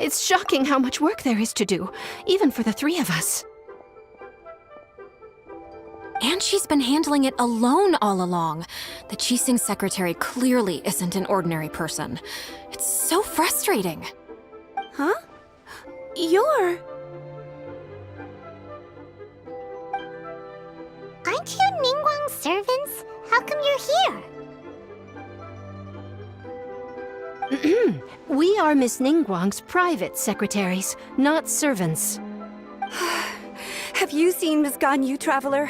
It's shocking how much work there is to do, even for the three of us. And she's been handling it alone all along. The Qixing secretary clearly isn't an ordinary person. It's so frustrating. Huh? You're... Aren't you Ningguang's servants? How come you're here? We are Miss Ningguang's private secretaries, not servants. Have you seen Miss Ganyu, Traveler?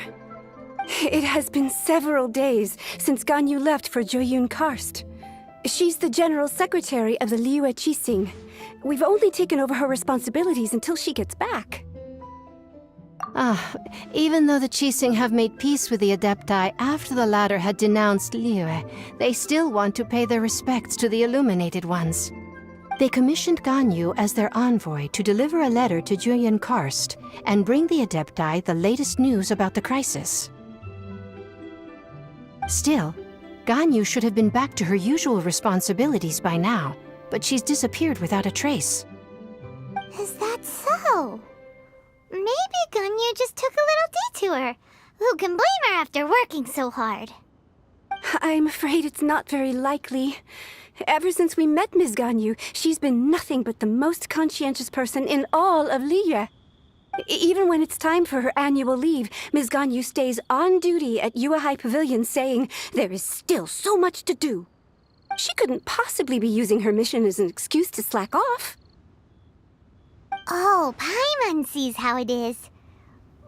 It has been several days since Ganyu left for Joyun Karst. She's the general secretary of the Liyue Qixing. We've only taken over her responsibilities until she gets back. Even though the Qixing have made peace with the Adepti after the latter had denounced Liyue, they still want to pay their respects to the Illuminated Ones. They commissioned Ganyu as their envoy to deliver a letter to Joyun Karst and bring the Adepti the latest news about the crisis. Still, Ganyu should have been back to her usual responsibilities by now, but she's disappeared without a trace. Is that so? Maybe Ganyu just took a little detour. Who can blame her after working so hard? I'm afraid it's not very likely. Ever since we met Ms. Ganyu, she's been nothing but the most conscientious person in all of Liyue. Even when it's time for her annual leave, Ms. Ganyu stays on duty at Yuehai Pavilion saying there is still so much to do. She couldn't possibly be using her mission as an excuse to slack off. Oh, Paimon sees how it is.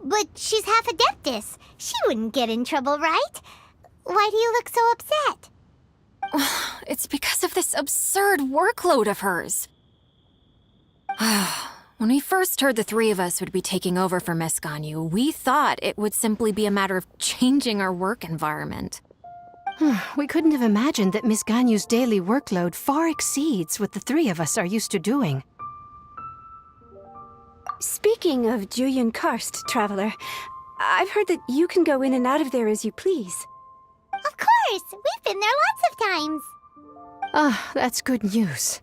But she's half Adeptus. She wouldn't get in trouble, right? Why do you look so upset? It's because of this absurd workload of hers. When we first heard the three of us would be taking over for Miss Ganyu, we thought it would simply be a matter of changing our work environment. We couldn't have imagined that Miss Ganyu's daily workload far exceeds what the three of us are used to doing. Speaking of Joyun Karst, Traveler, I've heard that you can go in and out of there as you please. Of course! We've been there lots of times. That's good news.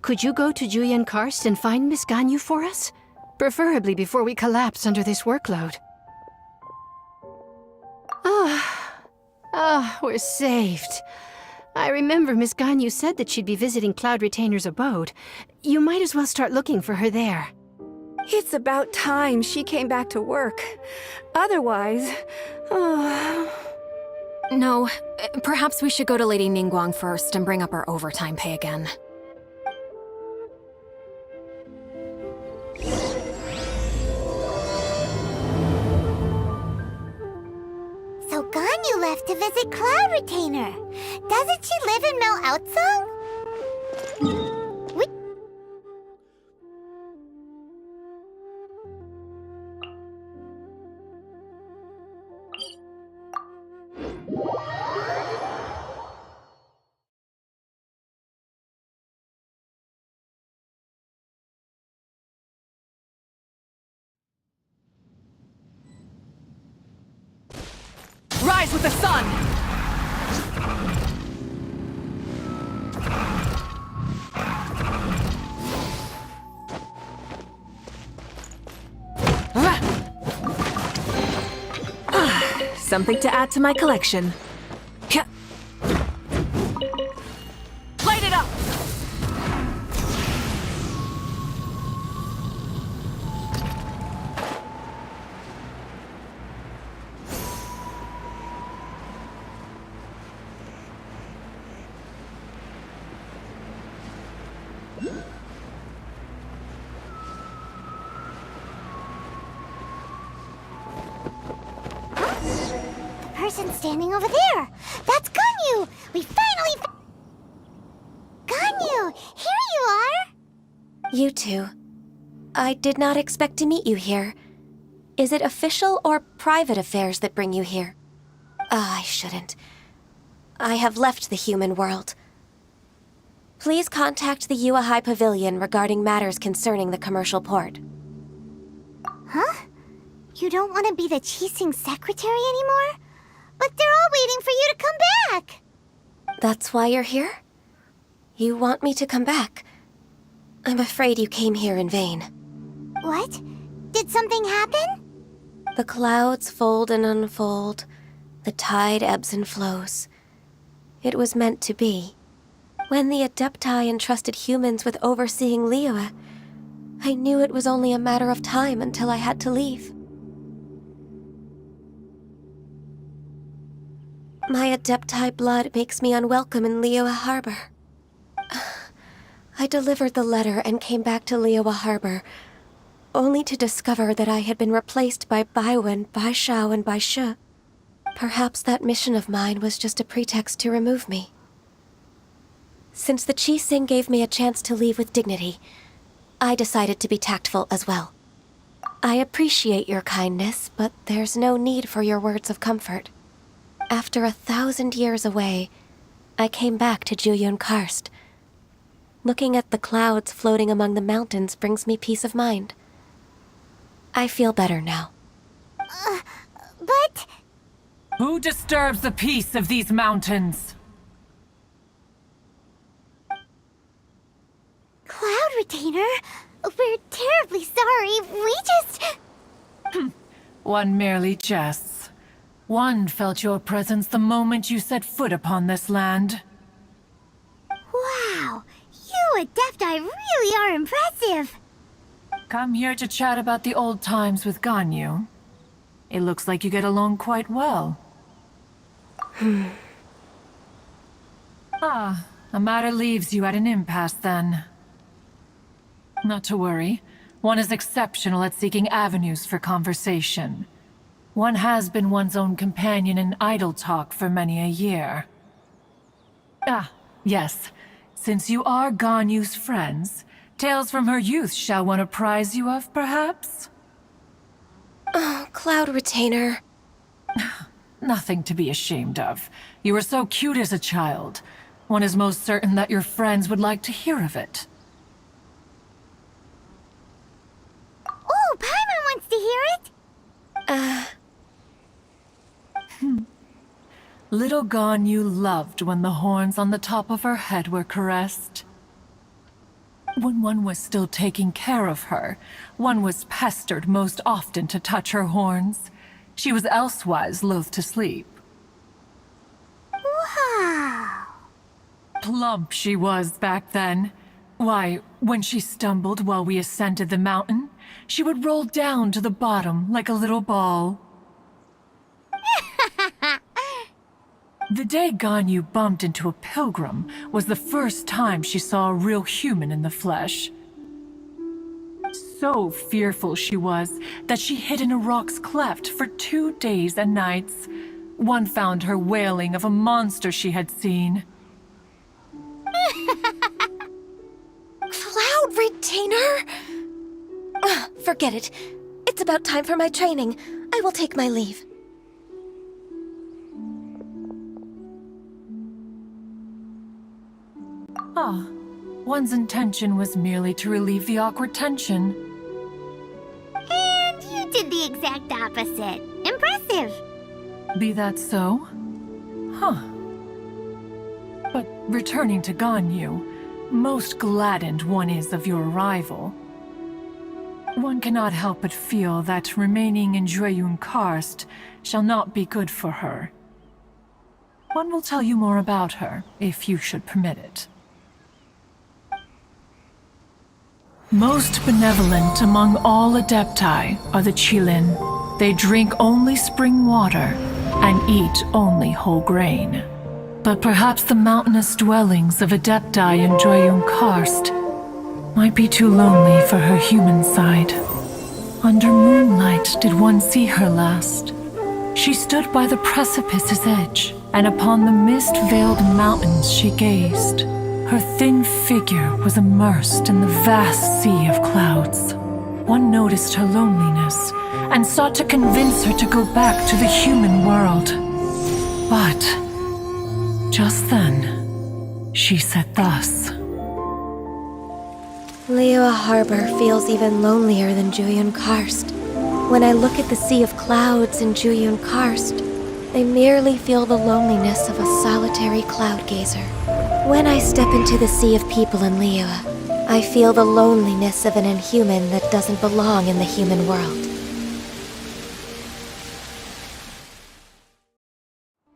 Could you go to Joyun Karst and find Miss Ganyu for us? Preferably before we collapse under this workload. We're saved. I remember Miss Ganyu said that she'd be visiting Cloud Retainer's abode. You might as well start looking for her there. It's about time she came back to work. Otherwise... No, perhaps we should go to Lady Ningguang first and bring up our overtime pay again. So Ganyu left to visit Cloud Retainer. Doesn't she live in Mel Outsong? Rise with the sun! Something to add to my collection. Light it up! person standing over there. That's Ganyu! We finally Ganyu! Here you are! You two. I did not expect to meet you here. Is it official or private affairs that bring you here? I shouldn't. I have left the human world. Please contact the Yua High Pavilion regarding matters concerning the commercial port. Huh? You don't want to be the Qixing secretary anymore? But they're all waiting for you to come back! That's why you're here? You want me to come back? I'm afraid you came here in vain. What? Did something happen? The clouds fold and unfold. The tide ebbs and flows. It was meant to be. When the Adepti entrusted humans with overseeing Liyue, I knew it was only a matter of time until I had to leave. My Adepti blood makes me unwelcome in Liyue Harbor. I delivered the letter and came back to Liyue Harbor, only to discover that I had been replaced by Baiwen, Baishao, and Baishu. Perhaps that mission of mine was just a pretext to remove me. Since the Qixing gave me a chance to leave with dignity, I decided to be tactful as well. I appreciate your kindness, but there's no need for your words of comfort. After 1,000 years away, I came back to Juyun Karst. Looking at the clouds floating among the mountains brings me peace of mind. I feel better now. But... Who disturbs the peace of these mountains? Cloud Retainer? We're terribly sorry. We just... One merely jests. One felt your presence the moment you set foot upon this land. Wow! You Adepti really are impressive! Come here to chat about the old times with Ganyu. It looks like you get along quite well. A matter leaves you at an impasse then. Not to worry. One is exceptional at seeking avenues for conversation. One has been one's own companion in idle talk for many a year. Yes. Since you are Ganyu's friends, tales from her youth shall one apprise you of, perhaps? Oh, Cloud Retainer. Nothing to be ashamed of. You were so cute as a child. One is most certain that your friends would like to hear of it. Oh, Paimon wants to hear it! Little Ganyu loved when the horns on the top of her head were caressed. When one was still taking care of her, one was pestered most often to touch her horns. She was elsewise loath to sleep. Wow! Plump she was back then. Why, when she stumbled while we ascended the mountain, she would roll down to the bottom like a little ball. The day Ganyu bumped into a pilgrim was the first time she saw a real human in the flesh. So fearful she was that she hid in a rock's cleft for 2 days and nights. One found her wailing of a monster she had seen. Cloud Retainer? Forget it. It's about time for my training. I will take my leave. One's intention was merely to relieve the awkward tension. And you did the exact opposite. Impressive! Be that so? But returning to Ganyu, most gladdened one is of your arrival. One cannot help but feel that remaining in Juyun Karst shall not be good for her. One will tell you more about her, if you should permit it. Most benevolent among all Adepti are the Qilin. They drink only spring water and eat only whole grain. But perhaps the mountainous dwellings of Adepti in Juyun Karst might be too lonely for her human side. Under moonlight did one see her last. She stood by the precipice's edge, and upon the mist-veiled mountains she gazed. Her thin figure was immersed in the vast sea of clouds. One noticed her loneliness, and sought to convince her to go back to the human world. But just then, she said thus. Liyue Harbor feels even lonelier than Jueyun Karst. When I look at the sea of clouds in Jueyun Karst, I merely feel the loneliness of a solitary cloud gazer. When I step into the sea of people in Liyue, I feel the loneliness of an inhuman that doesn't belong in the human world.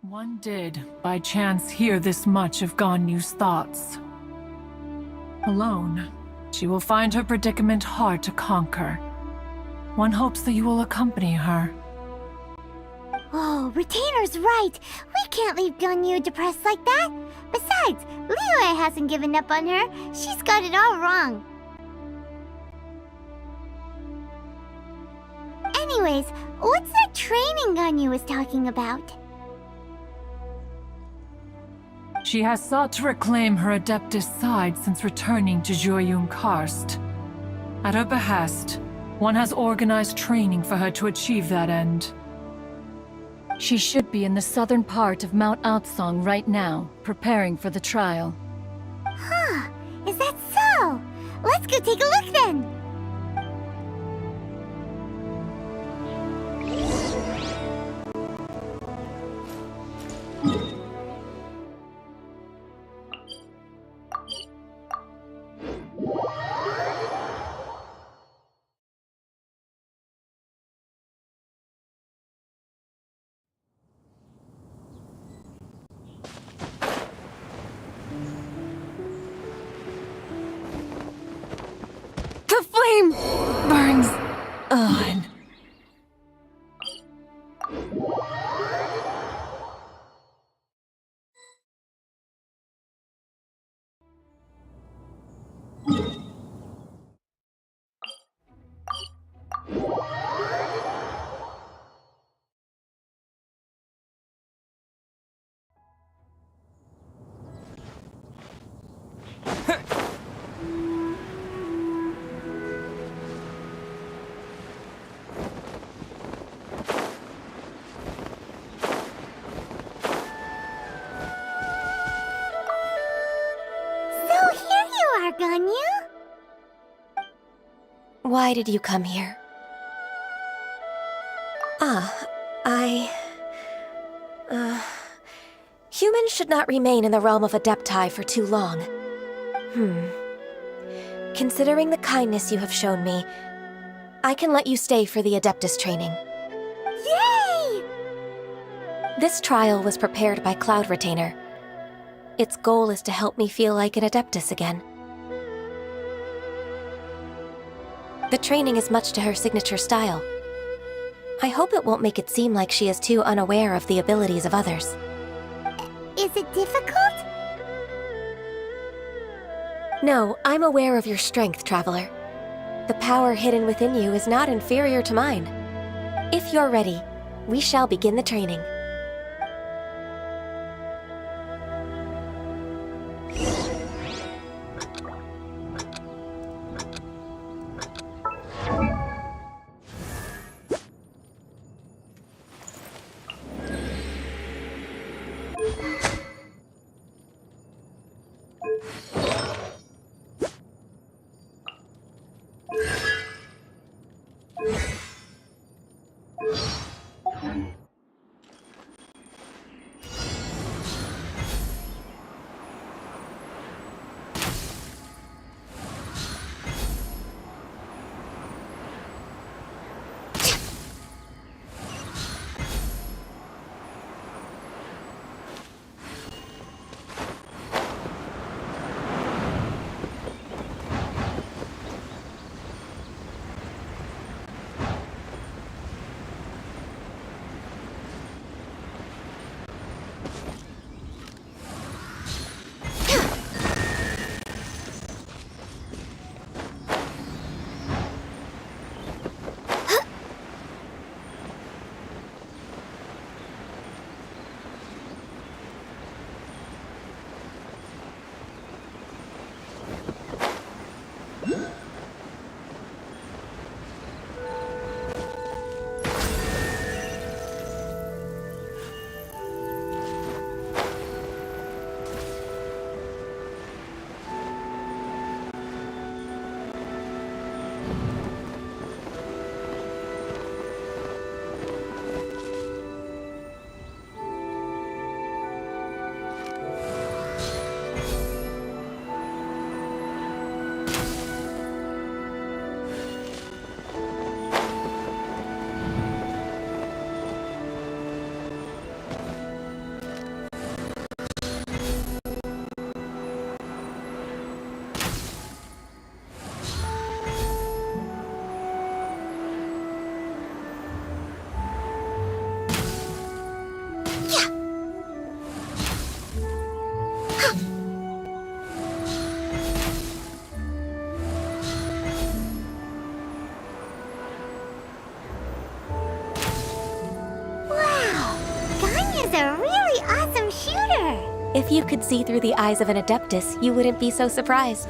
One did, by chance, hear this much of Ganyu's thoughts. Alone, she will find her predicament hard to conquer. One hopes that you will accompany her. Oh, Retainer's right. We can't leave Ganyu depressed like that. Besides, Liyue hasn't given up on her. She's got it all wrong. Anyways, what's that training Ganyu was talking about? She has sought to reclaim her Adeptus side since returning to Jueyun Karst. At her behest, one has organized training for her to achieve that end. She should be in the southern part of Mount Aotsong right now, preparing for the trial. Huh, is that so? Let's go take a look then! The flame burns on. Ganyu? Why did you come here? Humans should not remain in the realm of Adepti for too long. Considering the kindness you have shown me, I can let you stay for the Adeptus training. Yay! This trial was prepared by Cloud Retainer. Its goal is to help me feel like an Adeptus again. The training is much to her signature style. I hope it won't make it seem like she is too unaware of the abilities of others. Is it difficult? No, I'm aware of your strength, Traveler. The power hidden within you is not inferior to mine. If you're ready, we shall begin the training. If you could see through the eyes of an Adeptus, you wouldn't be so surprised.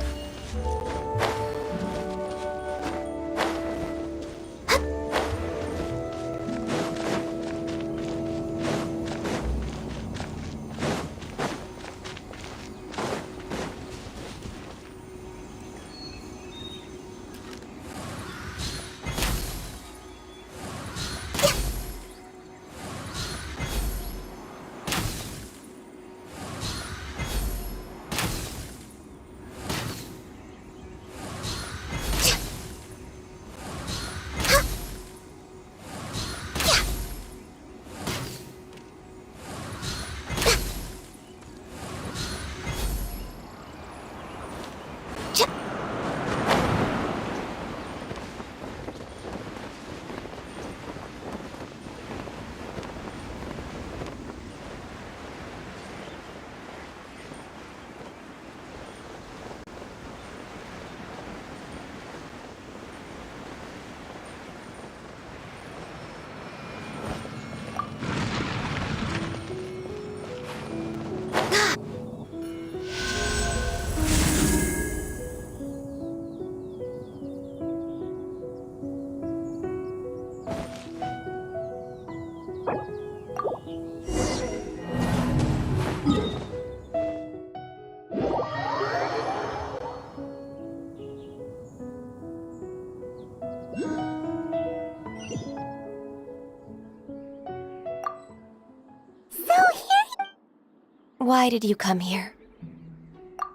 Why did you come here?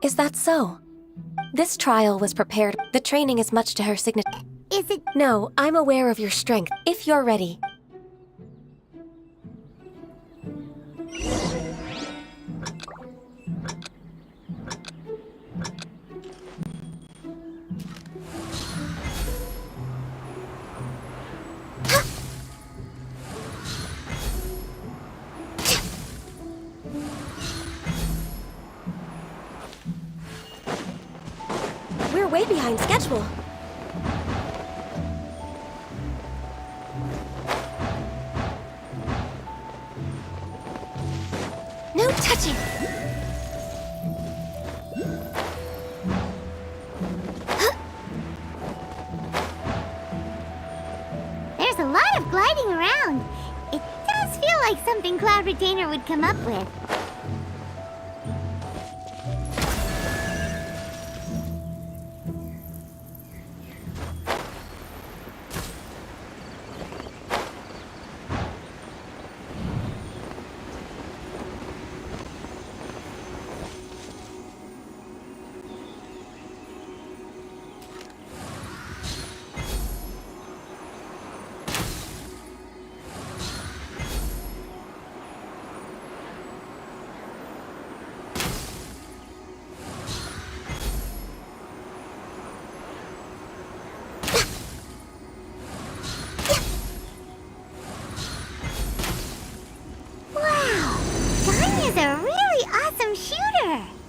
Is that so? This trial was prepared. The training is much to her signature. Is it? No, I'm aware of your strength. If you're ready. We're way behind schedule. No touching! There's a lot of gliding around. It does feel like something Cloud Retainer would come up with.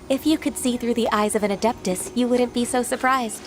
If you could see through the eyes of an Adeptus, you wouldn't be so surprised.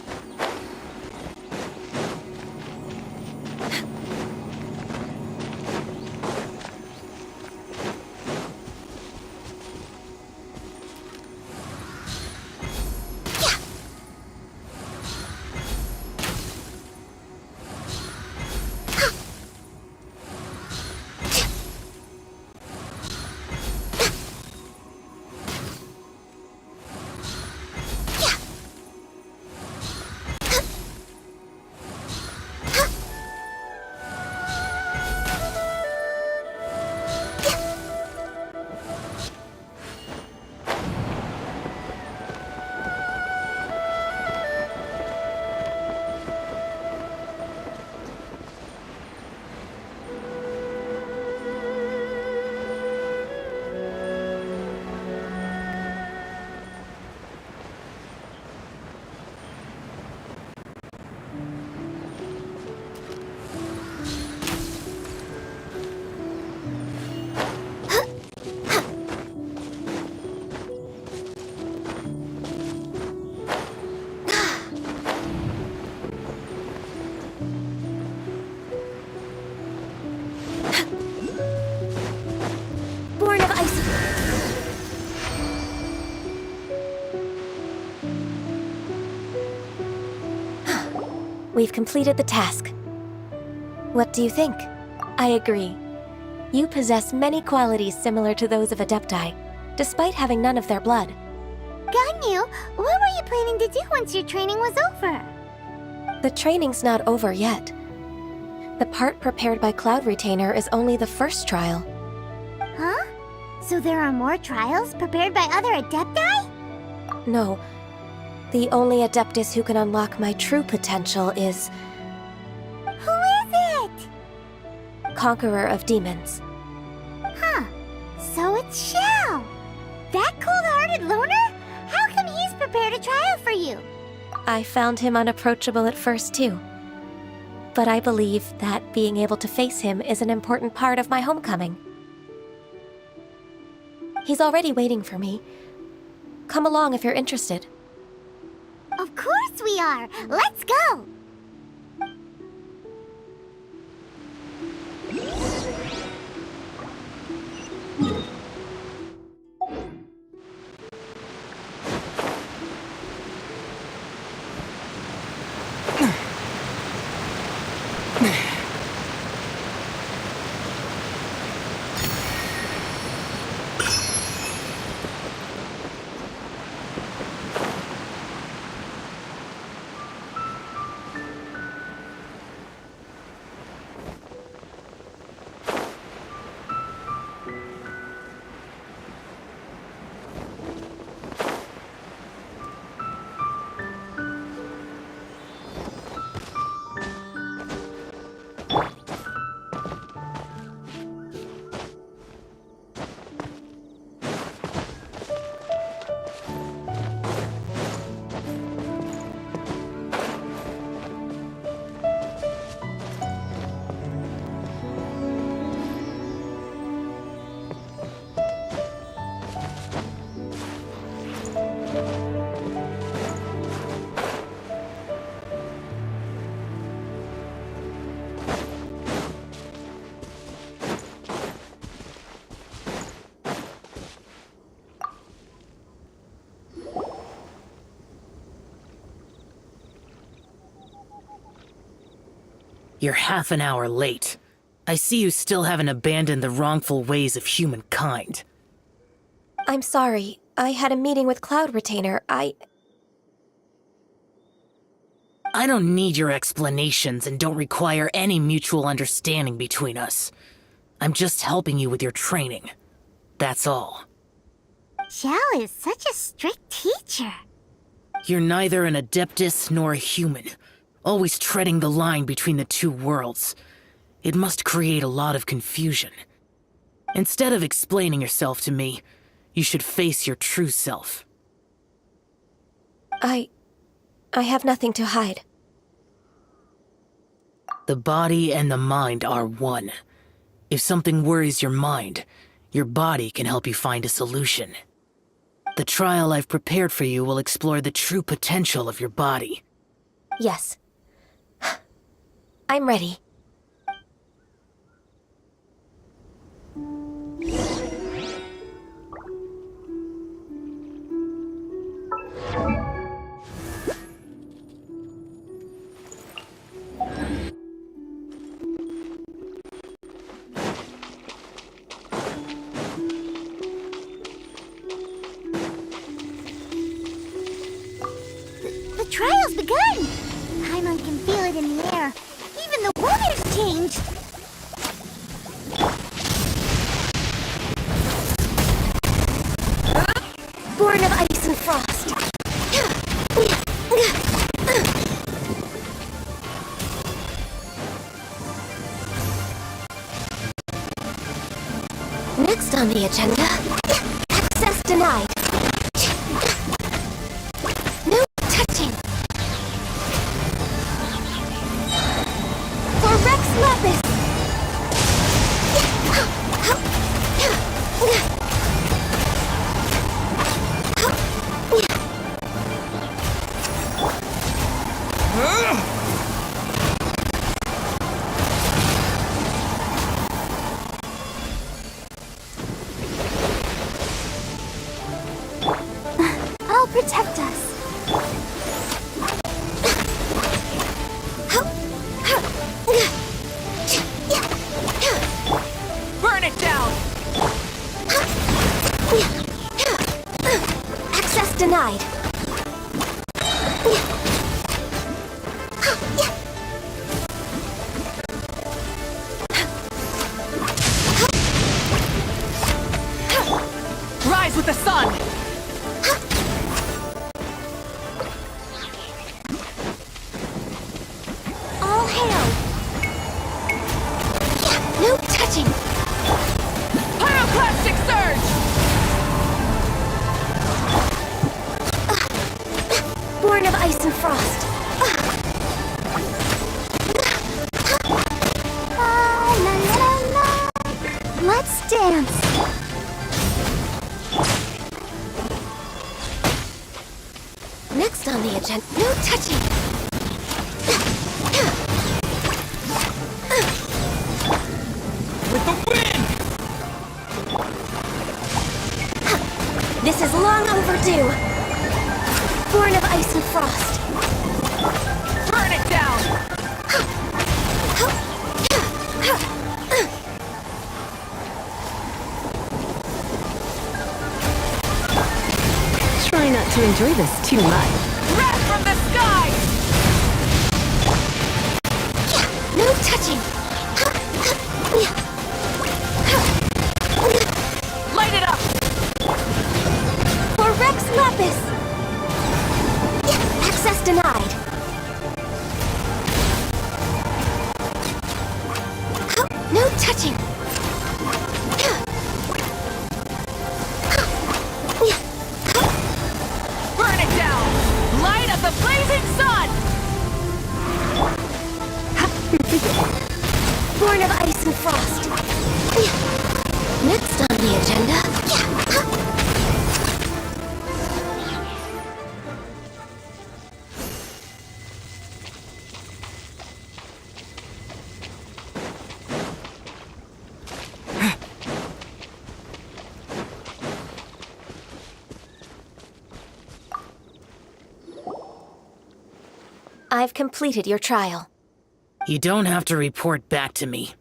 We've completed the task. What do you think? I agree. You possess many qualities similar to those of Adepti, despite having none of their blood. Ganyu, what were you planning to do once your training was over? The training's not over yet. The part prepared by Cloud Retainer is only the first trial. Huh? So there are more trials prepared by other Adepti? No. The only Adeptus who can unlock my true potential is Who is it? Conqueror of Demons. Huh. So it's Xiao. That cold-hearted loner? How come he's prepared a trial for you? I found him unapproachable at first, too. But I believe that being able to face him is an important part of my homecoming. He's already waiting for me. Come along if you're interested. Of course we are. Let's go. You're half an hour late. I see you still haven't abandoned the wrongful ways of humankind. I'm sorry. I had a meeting with Cloud Retainer. I don't need your explanations and don't require any mutual understanding between us. I'm just helping you with your training. That's all. Xiao is such a strict teacher. You're neither an Adeptus nor a human, always treading the line between the two worlds. It must create a lot of confusion. Instead of explaining yourself to me, you should face your true self. I have nothing to hide. The body and the mind are one. If something worries your mind, your body can help you find a solution. The trial I've prepared for you will explore the true potential of your body. Yes. I'm ready. The trial's begun! Paimon can feel it in the air. Even the weather's changed! Born of ice and frost. Next on the agenda, access denied. No touching. For Rex Lapis. I'll protect us. touching! With the wind! This is long overdue! Born of ice and frost! Burn it down! Try not to enjoy this too much. Wrath from the sky! No touching! Light it up! For Rex Lapis! Access denied! No touching! Burn it down! Light up the blazing sun! Born of ice and frost! Next on the agenda... I've completed your trial. You don't have to report back to me.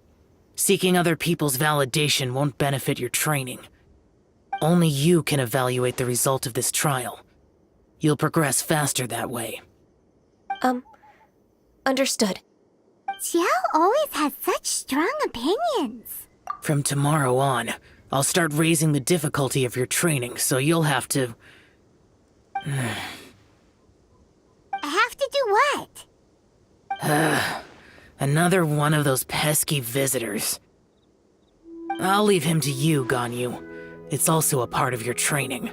Seeking other people's validation won't benefit your training. Only you can evaluate the result of this trial. You'll progress faster that way. Understood. Xiao always has such strong opinions. From tomorrow on, I'll start raising the difficulty of your training, so you'll have to... I have to do what? Another one of those pesky visitors. I'll leave him to you, Ganyu. It's also a part of your training.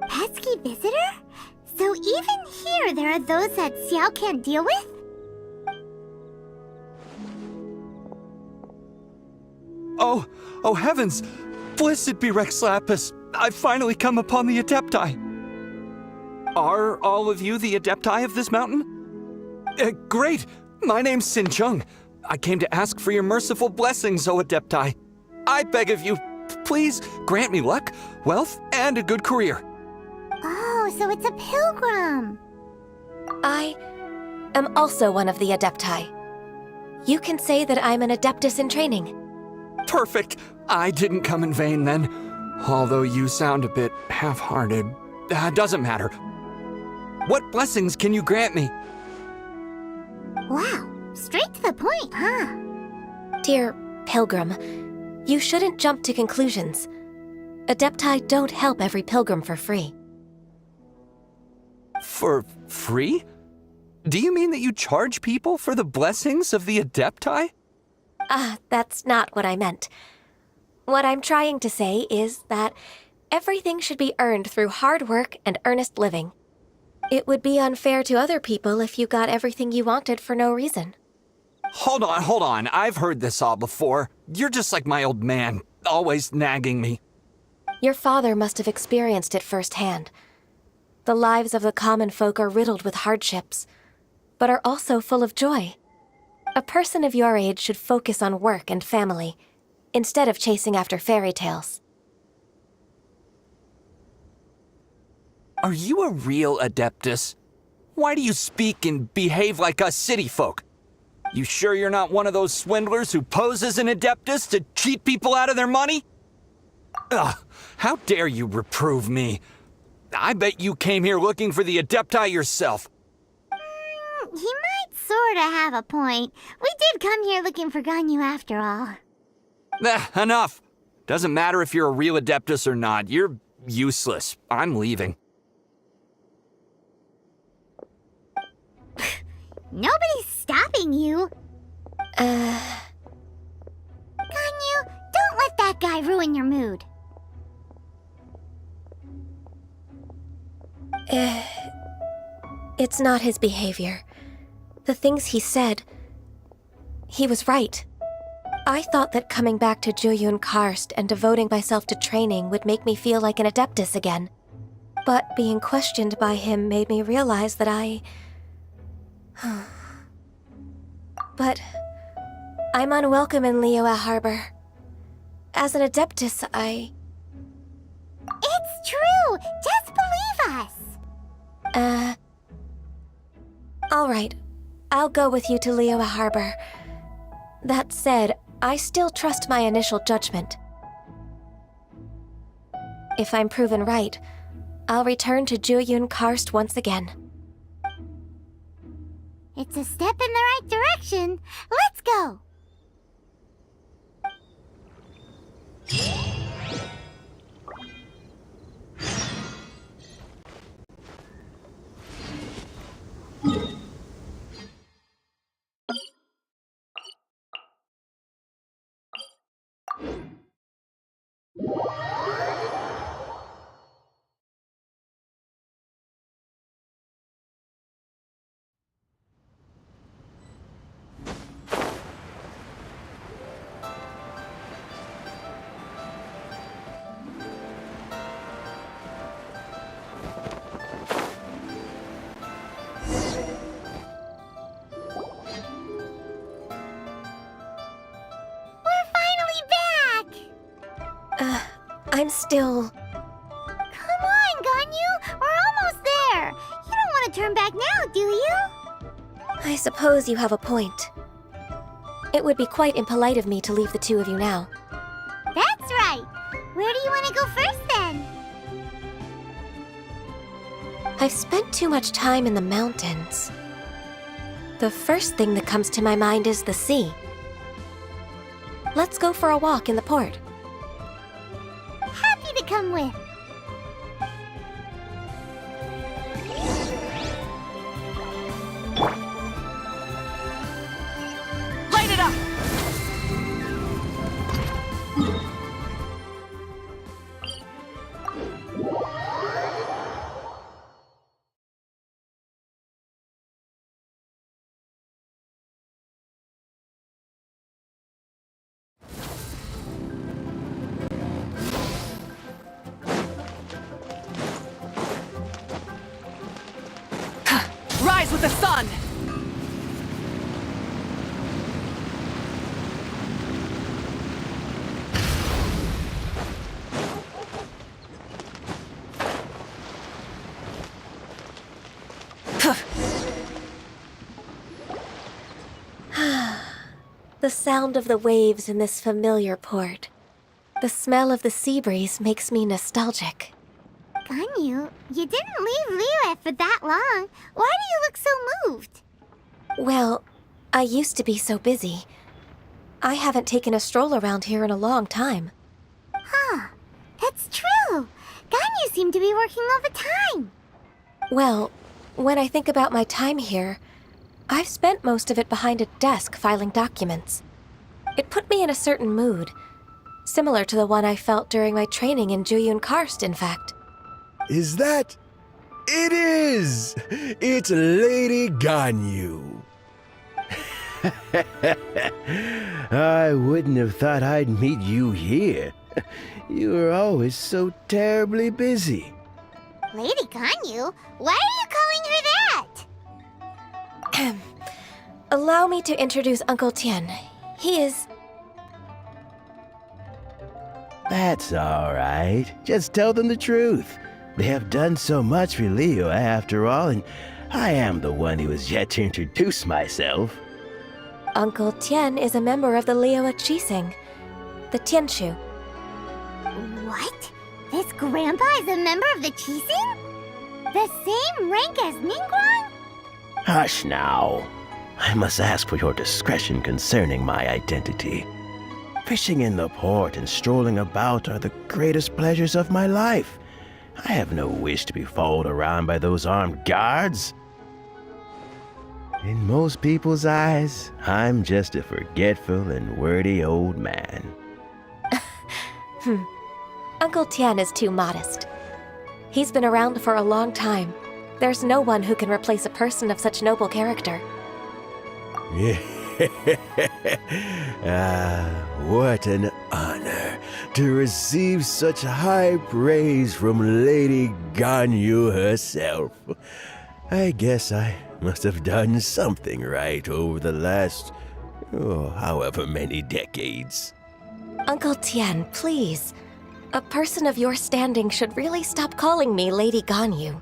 Pesky visitor? So even here there are those that Xiao can't deal with? Oh heavens! Blessed be Rex Lapis! I've finally come upon the Adepti! Are all of you the Adepti of this mountain? Great! My name's Sin Chung. I came to ask for your merciful blessings, O Adepti. I beg of you, please grant me luck, wealth, and a good career. Oh, so it's a pilgrim. I am also one of the Adepti. You can say that I'm an Adeptus in training. Perfect! I didn't come in vain then. Although you sound a bit half-hearted. Doesn't matter. What blessings can you grant me? Wow, straight to the point, huh? Dear Pilgrim, you shouldn't jump to conclusions. Adepti don't help every pilgrim for free. For free? Do you mean that you charge people for the blessings of the Adepti? That's not what I meant. What I'm trying to say is that everything should be earned through hard work and earnest living. It would be unfair to other people if you got everything you wanted for no reason. Hold on. I've heard this all before. You're just like my old man, always nagging me. Your father must have experienced it firsthand. The lives of the common folk are riddled with hardships, but are also full of joy. A person of your age should focus on work and family, instead of chasing after fairy tales. Are you a real Adeptus? Why do you speak and behave like us city folk? You sure you're not one of those swindlers who pose as an Adeptus to cheat people out of their money? Ugh, how dare you reprove me? I bet you came here looking for the Adepti yourself. He might sorta have a point. We did come here looking for Ganyu after all. Enough. Doesn't matter if you're a real Adeptus or not. You're useless. I'm leaving. Nobody's stopping you. Ganyu, don't let that guy ruin your mood. It's not his behavior. The things he said, he was right. I thought that coming back to Jueyun Karst and devoting myself to training would make me feel like an Adeptus again. But being questioned by him made me realize that But I'm unwelcome in Liyue Harbor. As an Adeptus, It's true! Just believe us! Alright. I'll go with you to Liyue Harbor. That said, I still trust my initial judgment. If I'm proven right, I'll return to Jueyun Karst once again. It's a step in the right direction. Let's go! I'm still... Come on, Ganyu! We're almost there! You don't want to turn back now, do you? I suppose you have a point. It would be quite impolite of me to leave the two of you now. That's right! Where do you want to go first, then? I've spent too much time in the mountains. The first thing that comes to my mind is the sea. Let's go for a walk in the port. Happy to come with. Light it up! Rise with the sun! The sound of the waves in this familiar port. The smell of the sea breeze makes me nostalgic. Ganyu, you didn't leave Liyue for that long. Why do you look so moved? Well, I used to be so busy. I haven't taken a stroll around here in a long time. Huh. It's true. Ganyu seemed to be working all the time. Well, when I think about my time here, I've spent most of it behind a desk filing documents. It put me in a certain mood, similar to the one I felt during my training in Jueyun Karst, in fact. Is that? It is! It's Lady Ganyu. I wouldn't have thought I'd meet you here. You were always so terribly busy. Lady Ganyu? Why are you calling her that? Allow me to introduce Uncle Tien. He is... That's all right. Just tell them the truth. They have done so much for Liyue after all, and I am the one who has yet to introduce myself. Uncle Tien is a member of the Liyue Qixing, the Tianshu. What? This grandpa is a member of the Qixing? The same rank as Ningguang? Hush now. I must ask for your discretion concerning my identity. Fishing in the port and strolling about are the greatest pleasures of my life. I have no wish to be followed around by those armed guards. In most people's eyes, I'm just a forgetful and wordy old man. Uncle Tien is too modest. He's been around for a long time. There's no one who can replace a person of such noble character. What an honor to receive such high praise from Lady Ganyu herself. I guess I must have done something right over the last, however many decades. Uncle Tian, please. A person of your standing should really stop calling me Lady Ganyu.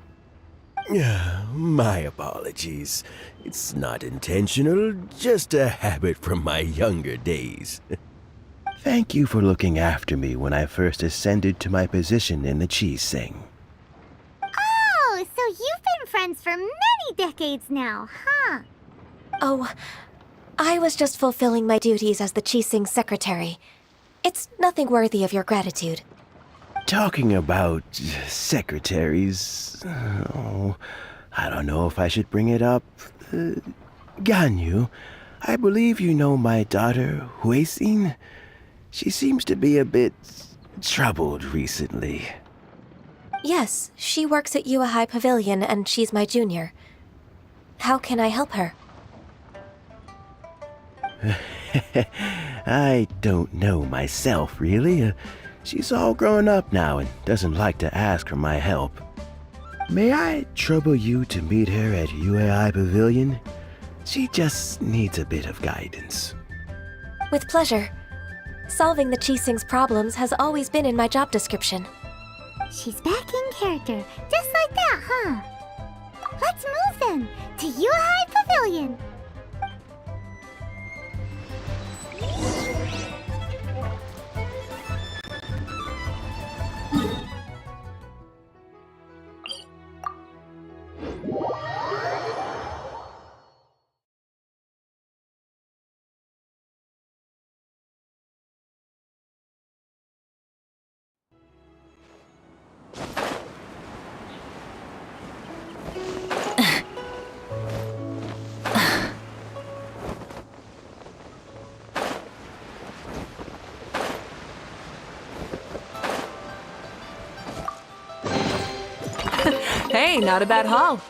My apologies. It's not intentional, just a habit from my younger days. Thank you for looking after me when I first ascended to my position in the Qi-Sing. Oh, so you've been friends for many decades now, huh? Oh, I was just fulfilling my duties as the Qi-Sing secretary. It's nothing worthy of your gratitude. Talking about secretaries, I don't know if I should bring it up. Ganyu, I believe you know my daughter, Huixin. She seems to be a bit troubled recently. Yes, she works at Yua High Pavilion and she's my junior. How can I help her? I don't know myself, really. She's all grown up now and doesn't like to ask for my help. May I trouble you to meet her at UAI Pavilion? She just needs a bit of guidance. With pleasure. Solving the Qi-Sing's problems has always been in my job description. She's back in character, just like that, huh? Let's move then, to Yuhai Pavilion. Hey, not a bad haul.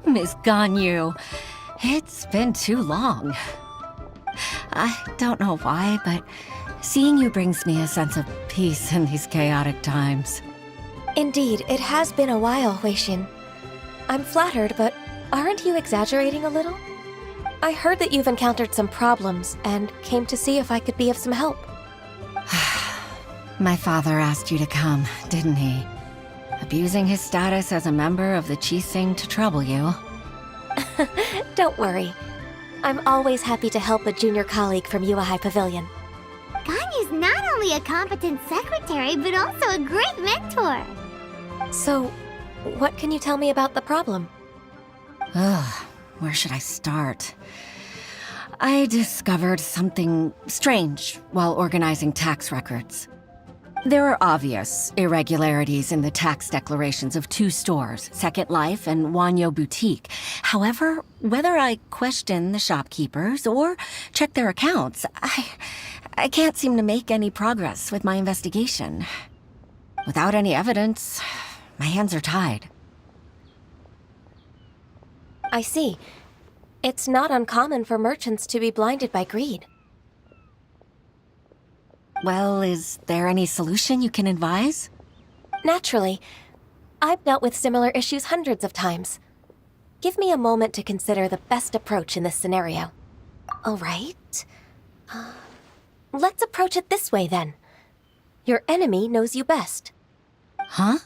Miss Ganyu, it's been too long. I don't know why, but seeing you brings me a sense of peace in these chaotic times. Indeed, it has been a while, Huixin. I'm flattered, but aren't you exaggerating a little? I heard that you've encountered some problems and came to see if I could be of some help. My father asked you to come, didn't he? Abusing his status as a member of the Qi-Sing to trouble you. Don't worry. I'm always happy to help a junior colleague from Yua High Pavilion. Ganyu's not only a competent secretary, but also a great mentor. So, what can you tell me about the problem? Ugh, where should I start? I discovered something strange while organizing tax records. There are obvious irregularities in the tax declarations of two stores, Second Life and Wanyo Boutique. However, whether I question the shopkeepers or check their accounts, I can't seem to make any progress with my investigation. Without any evidence, my hands are tied. I see. It's not uncommon for merchants to be blinded by greed. Well, is there any solution you can advise? Naturally. I've dealt with similar issues hundreds of times. Give me a moment to consider the best approach in this scenario. All right. Let's approach it this way, then. Your enemy knows you best. Huh?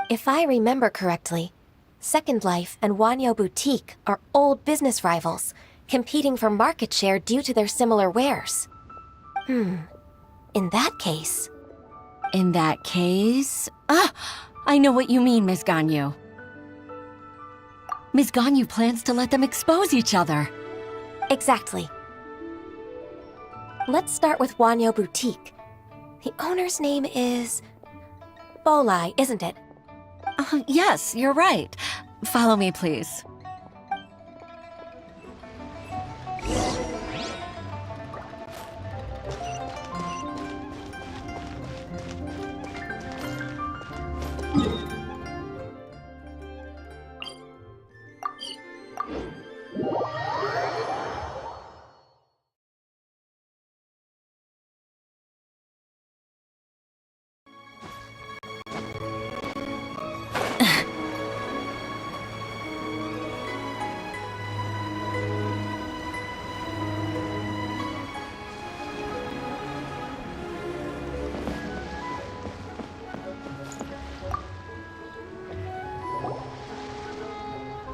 If I remember correctly, Second Life and Wanyo Boutique are old business rivals, competing for market share due to their similar wares. In that case... I know what you mean, Ms. Ganyu. Ms. Ganyu plans to let them expose each other. Exactly. Let's start with Wanyo Boutique. The owner's name is... Bolai, isn't it? Yes, you're right. Follow me, please.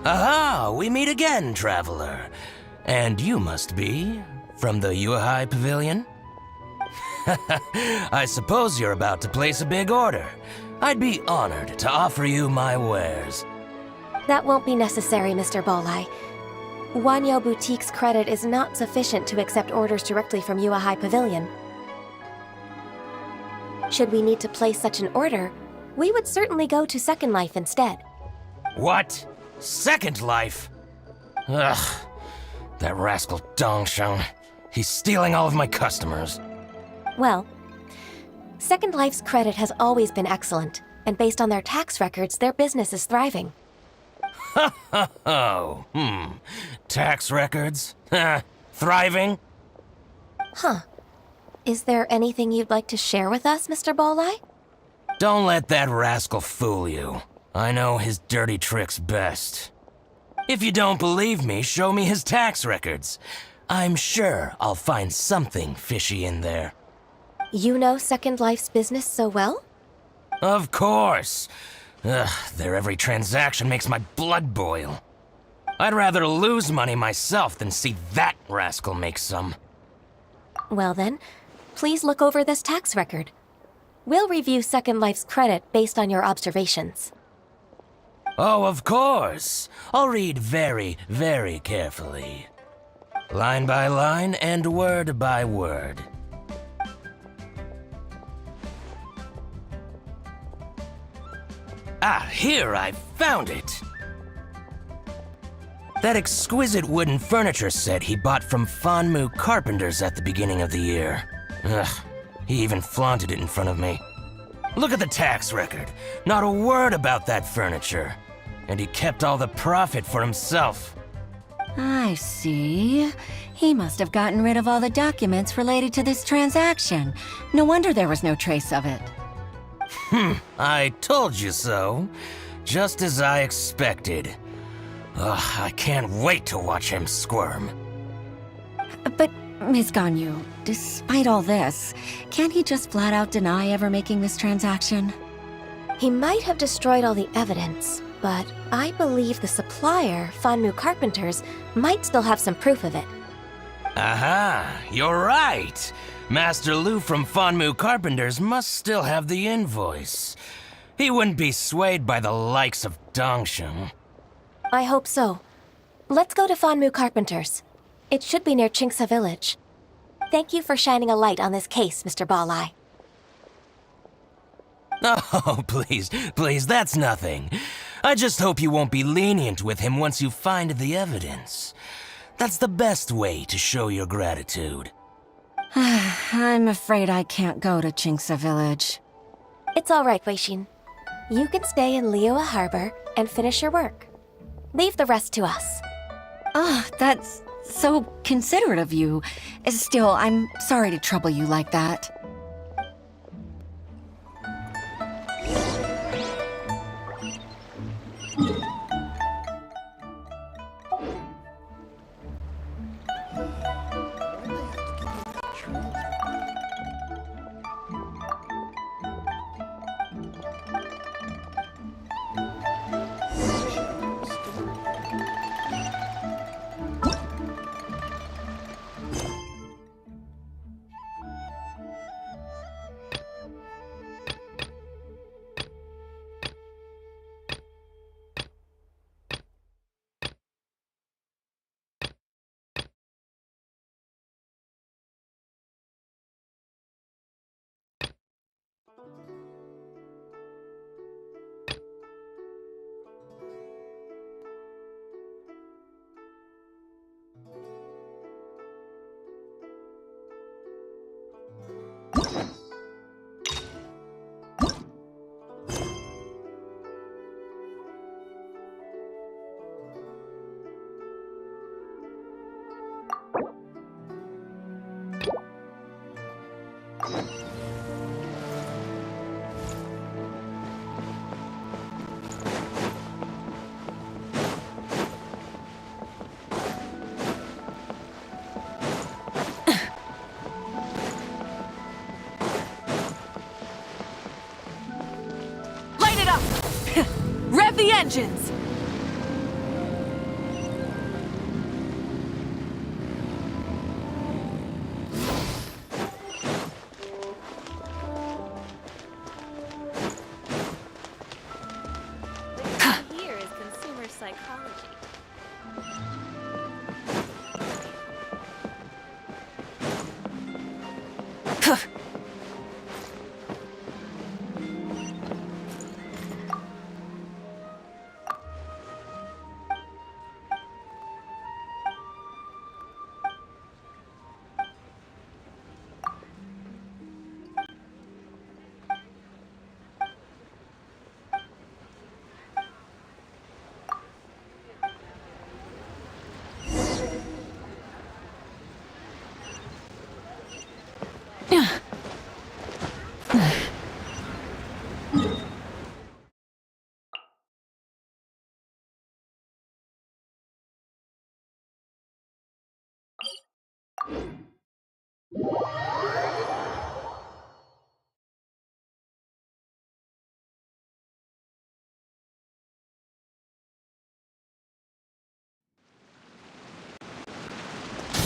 Aha! We meet again, traveler. And you must be from the Yuehai Pavilion? I suppose you're about to place a big order. I'd be honored to offer you my wares. That won't be necessary, Mr. Bolai. Wanyo Boutique's credit is not sufficient to accept orders directly from Yuehai Pavilion. Should we need to place such an order, we would certainly go to Second Life instead. What? Second Life? Ugh. That rascal Dongsheng. He's stealing all of my customers. Well, Second Life's credit has always been excellent, and based on their tax records, their business is thriving. Tax records? Thriving? Huh. Is there anything you'd like to share with us, Mr. Bolai? Don't let that rascal fool you. I know his dirty tricks best. If you don't believe me, show me his tax records. I'm sure I'll find something fishy in there. You know Second Life's business so well? Of course. Ugh, their every transaction makes my blood boil. I'd rather lose money myself than see that rascal make some. Well then, please look over this tax record. We'll review Second Life's credit based on your observations. Oh, of course. I'll read very, very carefully. Line by line and word by word. Ah, here, I found it! That exquisite wooden furniture set he bought from Fanmu Carpenters at the beginning of the year. Ugh, he even flaunted it in front of me. Look at the tax record. Not a word about that furniture. And he kept all the profit for himself. I see. He must have gotten rid of all the documents related to this transaction. No wonder there was no trace of it. I told you so. Just as I expected. Ugh, I can't wait to watch him squirm. But, Ms. Ganyu, despite all this, can't he just flat out deny ever making this transaction? He might have destroyed all the evidence, but I believe the supplier, Fanmu Carpenters, might still have some proof of it. Aha, you're right. Master Lu from Fanmu Carpenters must still have the invoice. He wouldn't be swayed by the likes of Dongsheng. I hope so. Let's go to Fanmu Carpenters. It should be near Chingsa Village. Thank you for shining a light on this case, Mr. Balai. Oh, please, that's nothing. I just hope you won't be lenient with him once you find the evidence. That's the best way to show your gratitude. I'm afraid I can't go to Chingsa Village. It's all right, Weishin. You can stay in Liyue Harbor and finish your work. Leave the rest to us. That's so considerate of you. Still, I'm sorry to trouble you like that. Rev the engines! Here is consumer psychology.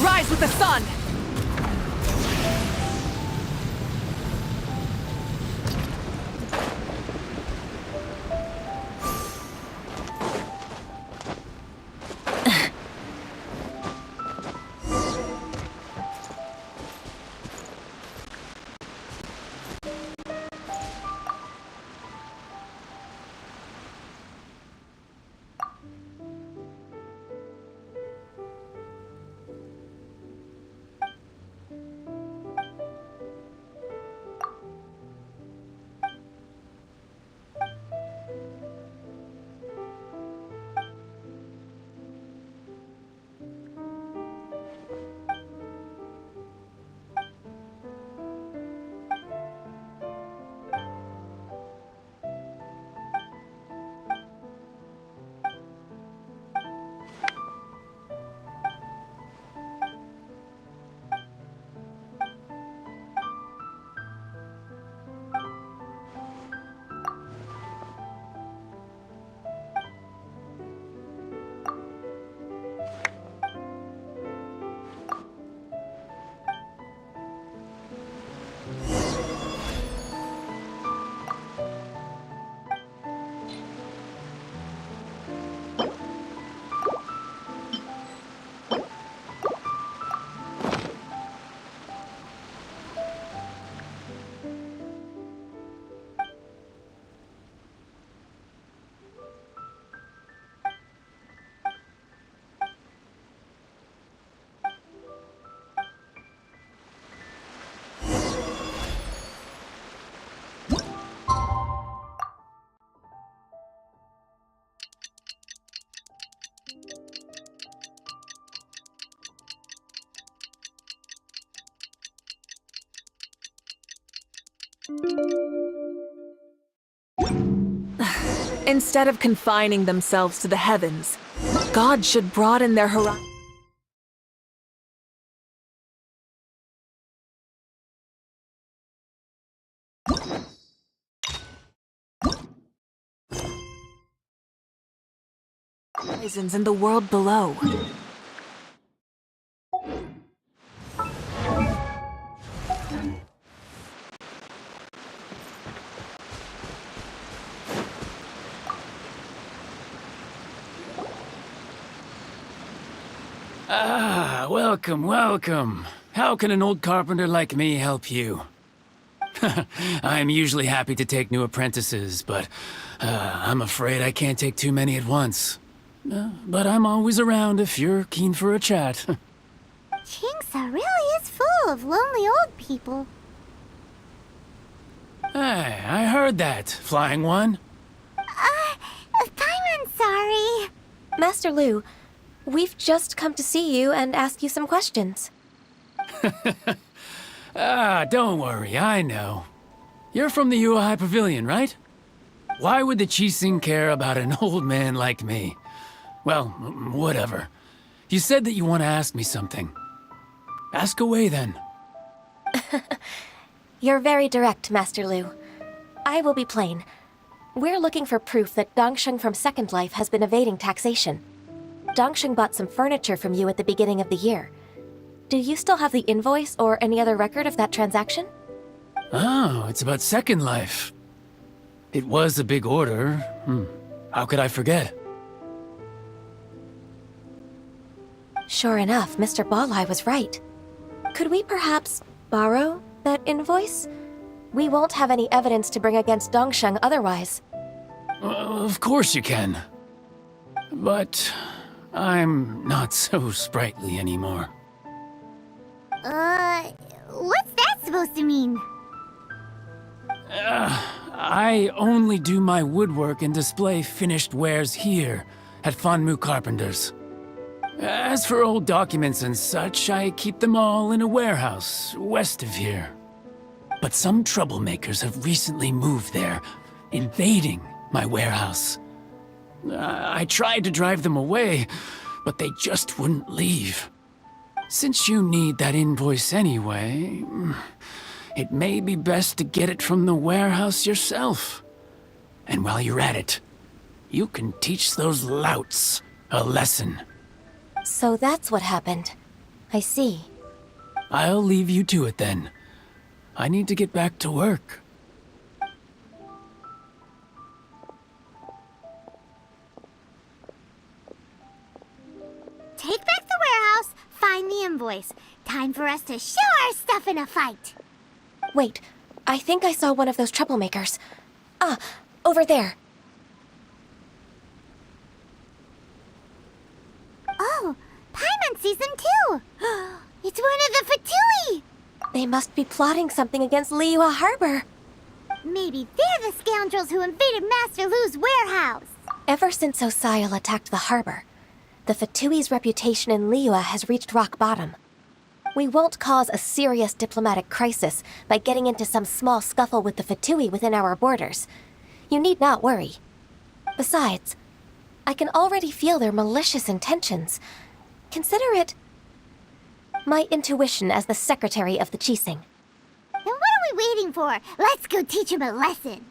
Rise with the sun! Instead of confining themselves to the heavens, God should broaden their horizon. Horizons in the world below. Ah, welcome, welcome. How can an old carpenter like me help you? I'm usually happy to take new apprentices, but I'm afraid I can't take too many at once. But I'm always around if you're keen for a chat. Kingsa really is full of lonely old people. Hey, I heard that, Flying One. Paimon's sorry. Master Lu, we've just come to see you and ask you some questions. Don't worry, I know. You're from the Yuehai Pavilion, right? Why would the Qixing care about an old man like me? Well, whatever. You said that you want to ask me something. Ask away, then. You're very direct, Master Lu. I will be plain. We're looking for proof that Dongsheng from Second Life has been evading taxation. Dongsheng bought some furniture from you at the beginning of the year. Do you still have the invoice or any other record of that transaction? Oh, it's about Second Life. It was a big order. How could I forget? Sure enough, Mr. Balai was right. Could we perhaps borrow that invoice? We won't have any evidence to bring against Dongsheng otherwise. Of course you can. But I'm not so sprightly anymore. What's that supposed to mean? I only do my woodwork and display finished wares here at Fanmu Carpenter's. As for old documents and such, I keep them all in a warehouse west of here. But some troublemakers have recently moved there, invading my warehouse. I tried to drive them away, but they just wouldn't leave. Since you need that invoice anyway, it may be best to get it from the warehouse yourself. And while you're at it, you can teach those louts a lesson. So that's what happened. I see. I'll leave you to it then. I need to get back to work. Take back the warehouse, find the invoice. Time for us to show our stuff in a fight. Wait, I think I saw one of those troublemakers. Ah, over there. Oh, Paimon sees them too. It's one of the Fatui. They must be plotting something against Liyue Harbor. Maybe they're the scoundrels who invaded Master Lu's warehouse. Ever since Osial attacked the harbor, the Fatui's reputation in Liyue has reached rock bottom. We won't cause a serious diplomatic crisis by getting into some small scuffle with the Fatui within our borders. You need not worry. Besides, I can already feel their malicious intentions. Consider it my intuition as the secretary of the Qixing. Then what are we waiting for? Let's go teach him a lesson.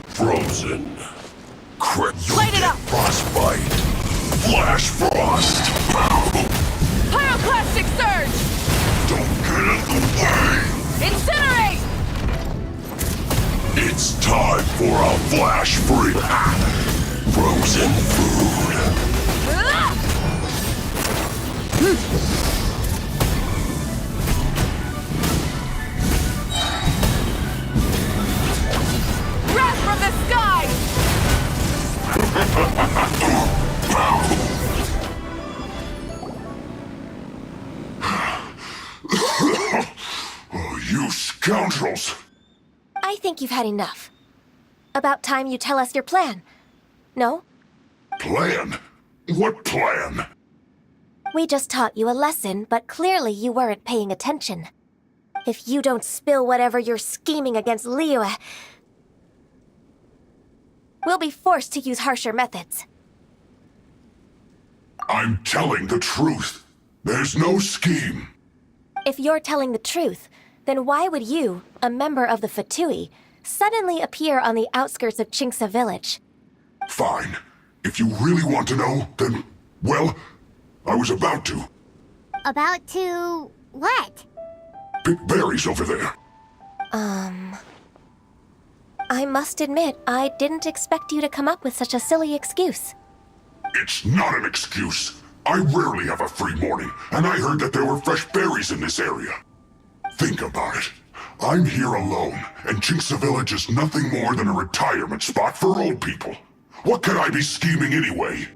Frozen. Light it up! Frostbite. Flash frost. Pyroclastic surge! Don't get in the way! Incinerate! It's time for a flash freak. Frozen food. Wrath from the sky! Oh, you scoundrels! I think you've had enough. About time you tell us your plan. No? Plan? What plan? We just taught you a lesson, but clearly you weren't paying attention. If you don't spill whatever you're scheming against Liyue, we'll be forced to use harsher methods. I'm telling the truth. There's no scheme. If you're telling the truth, then why would you, a member of the Fatui, suddenly appear on the outskirts of Qingce village? Fine. If you really want to know, then, well, I was about to. About to... what? Pick berries over there. I must admit, I didn't expect you to come up with such a silly excuse. It's not an excuse. I rarely have a free morning, and I heard that there were fresh berries in this area. Think about it. I'm here alone, and Qingce Village is nothing more than a retirement spot for old people. What could I be scheming anyway?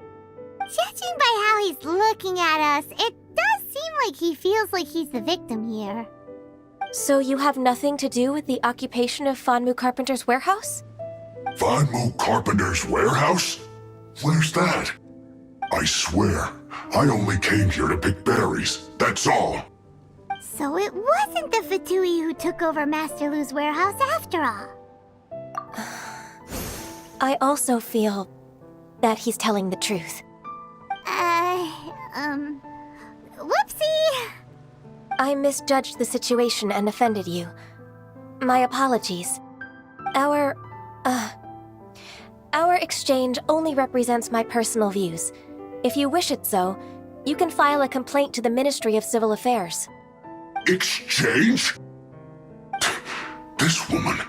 Judging by how he's looking at us, it does seem like he feels like he's the victim here. So you have nothing to do with the occupation of Fanmu Carpenter's warehouse? Fanmu Carpenter's warehouse? Where's that? I swear, I only came here to pick berries, that's all. So it wasn't the Fatui who took over Master Lu's warehouse after all. I also feel that he's telling the truth. Whoopsie! I misjudged the situation and offended you. My apologies. Our exchange only represents my personal views. If you wish it so, you can file a complaint to the Ministry of Civil Affairs. Exchange? This woman,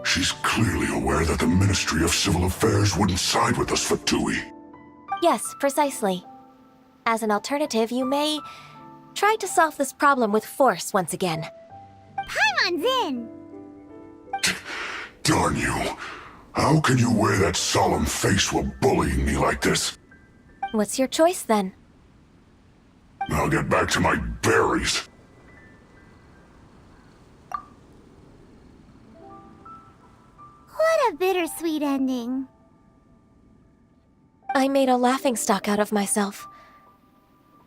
she's clearly aware that the Ministry of Civil Affairs wouldn't side with us for Tui. Yes, precisely. As an alternative, you may try to solve this problem with force once again. Paimon's in! Darn you. How can you wear that solemn face while bullying me like this? What's your choice, then? I'll get back to my berries. What a bittersweet ending. I made a laughingstock out of myself.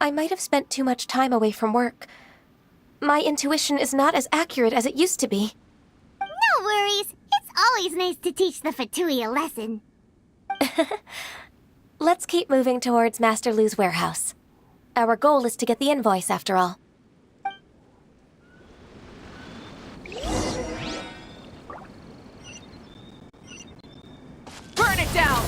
I might have spent too much time away from work. My intuition is not as accurate as it used to be. No worries. It's always nice to teach the Fatui a lesson. Let's keep moving towards Master Lu's warehouse. Our goal is to get the invoice, after all. Burn it down!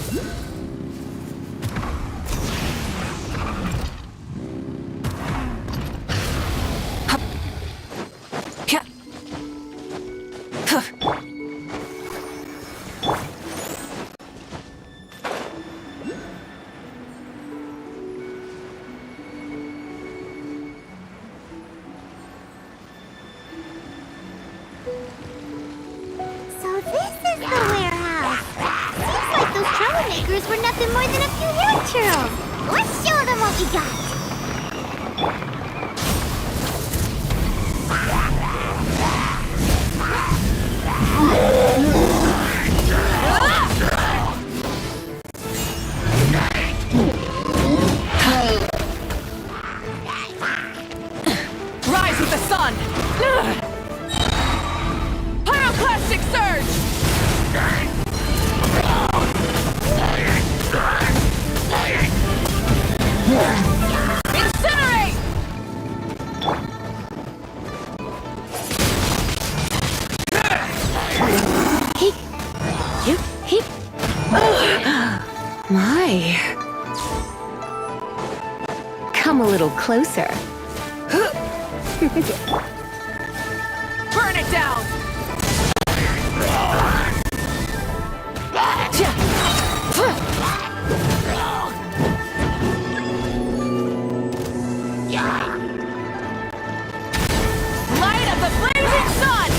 So this is the warehouse. Seems like those troublemakers were nothing more than a few young churros. Let's show them what we got. Rise with the sun! Pyroclastic surge! Incinerate! My. Come a little closer. Burn it down! Light of the blazing sun!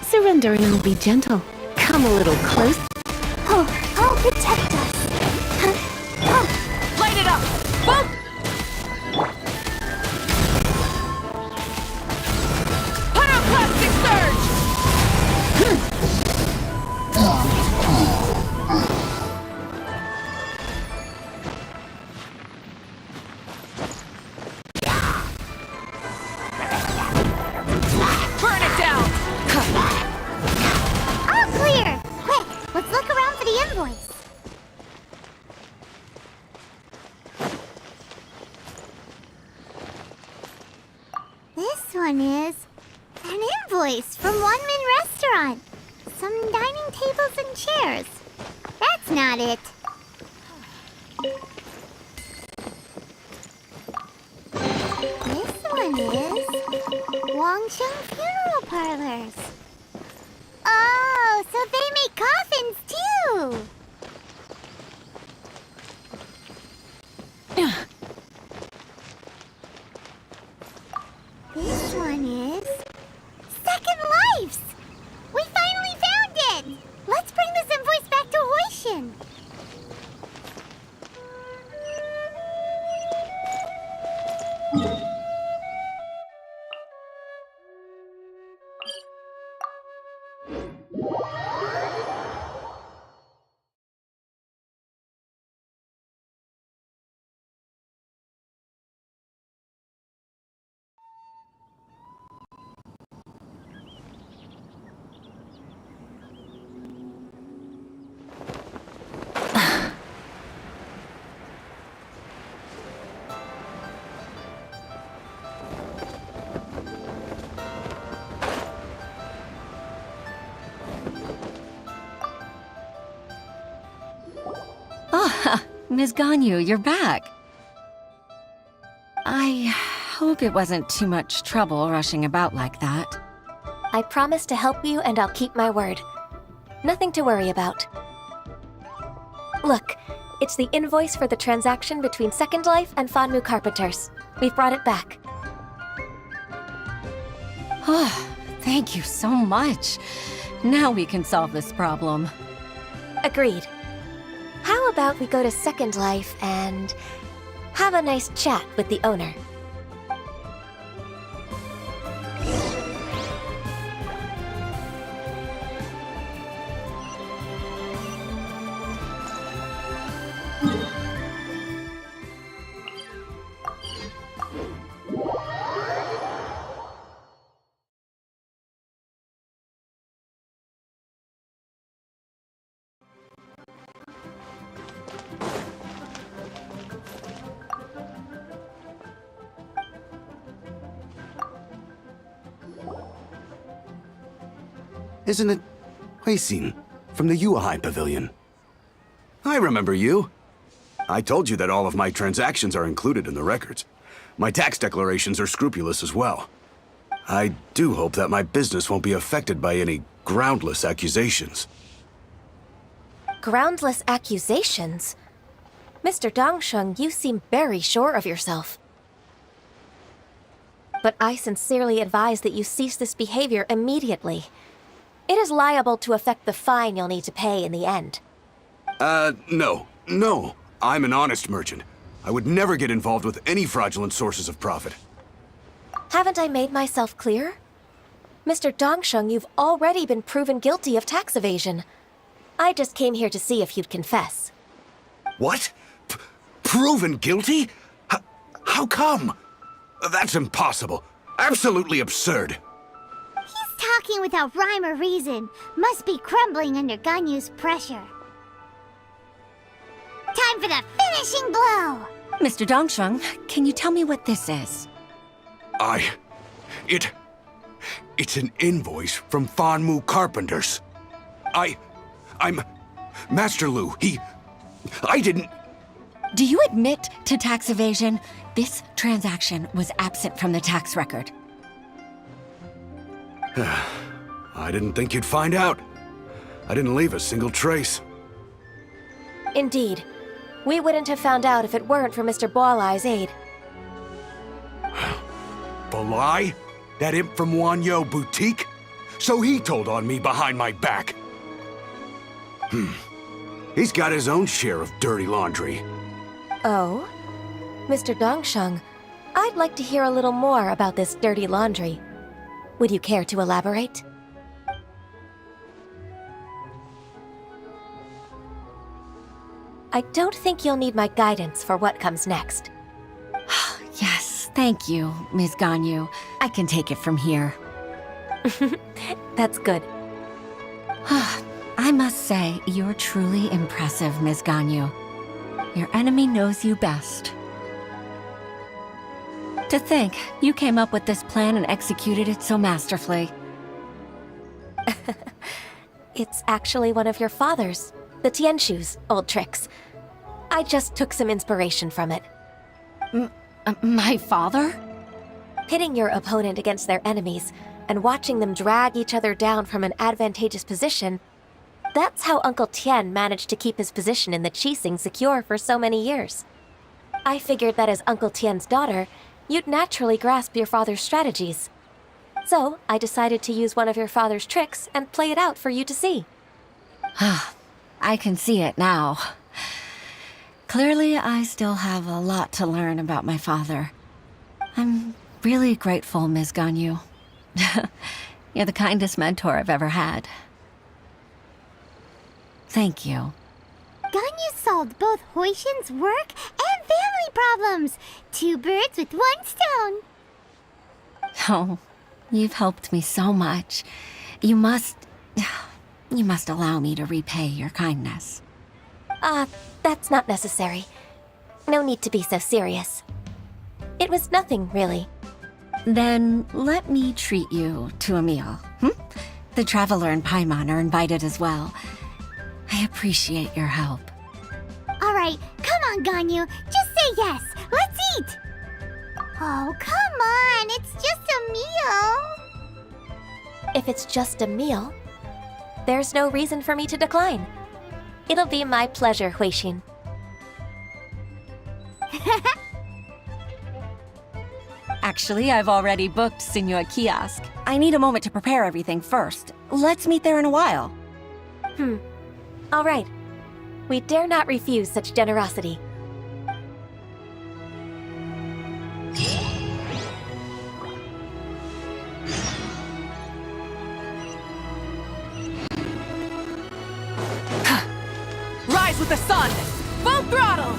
Surrendering will be gentle. Come a little close. Oh, I'll protect us. Light it up! Boom! Pyroclastic surge! Burn it down! All clear! Quick, let's look around for the invoice. This one is an invoice from One Min Restaurant. Some dining tables and chairs. That's not it. This one is Wangsheng Funeral Parlors. Oh, so they make coffins too! This one is Second Lives! We finally found it! Let's bring this invoice back to Hoishin. Ms. Ganyu, you're back. I hope it wasn't too much trouble rushing about like that. I promise to help you and I'll keep my word. Nothing to worry about. Look, it's the invoice for the transaction between Second Life and Fanmu Carpenters. We've brought it back. Oh, thank you so much. Now we can solve this problem. Agreed. How about we go to Second Life and have a nice chat with the owner? Isn't it Huixin from the Yuehai Pavilion? I remember you. I told you that all of my transactions are included in the records. My tax declarations are scrupulous as well. I do hope that my business won't be affected by any groundless accusations. Groundless accusations? Mr. Dongsheng, you seem very sure of yourself. But I sincerely advise that you cease this behavior immediately. It is liable to affect the fine you'll need to pay in the end. No. I'm an honest merchant. I would never get involved with any fraudulent sources of profit. Haven't I made myself clear? Mr. Dongsheng, you've already been proven guilty of tax evasion. I just came here to see if you'd confess. What? Proven guilty? How come? That's impossible. Absolutely absurd. He's talking without rhyme or reason. Must be crumbling under Ganyu's pressure. Time for the finishing blow! Mr. Dongsheng, can you tell me what this is? It's an invoice from Fanmu Carpenters. I'm Master Lu. I didn't... Do you admit to tax evasion? This transaction was absent from the tax record. I didn't think you'd find out. I didn't leave a single trace. Indeed. We wouldn't have found out if it weren't for Mr. Boalai's aid. Balai? That imp from Wanyo Boutique? So he told on me behind my back. He's got his own share of dirty laundry. Oh? Mr. Dongsheng, I'd like to hear a little more about this dirty laundry. Would you care to elaborate? I don't think you'll need my guidance for what comes next. Yes, thank you, Ms. Ganyu. I can take it from here. That's good. I must say, you're truly impressive, Ms. Ganyu. Your enemy knows you best. To think, you came up with this plan and executed it so masterfully. It's actually one of your father's, the Tianshu's, old tricks. I just took some inspiration from it. My father? Pitting your opponent against their enemies and watching them drag each other down from an advantageous position, that's how Uncle Tian managed to keep his position in the Qixing secure for so many years. I figured that as Uncle Tian's daughter, you'd naturally grasp your father's strategies. So, I decided to use one of your father's tricks and play it out for you to see. I can see it now. Clearly, I still have a lot to learn about my father. I'm really grateful, Ms. Ganyu. You're the kindest mentor I've ever had. Thank you. Ganyu solved both Huixin's work and family problems. 2 birds with 1 stone. Oh, you've helped me so much. You must allow me to repay your kindness. That's not necessary. No need to be so serious. It was nothing, really. Then let me treat you to a meal. The Traveler and Paimon are invited as well. I appreciate your help. All right, come on, Ganyu. Just say yes. Let's eat. Oh, come on. It's just a meal. If it's just a meal, there's no reason for me to decline. It'll be my pleasure, Huixin. Actually, I've already booked Senor Kiosk. I need a moment to prepare everything first. Let's meet there in a while. All right. We dare not refuse such generosity. Rise with the sun! Full throttle!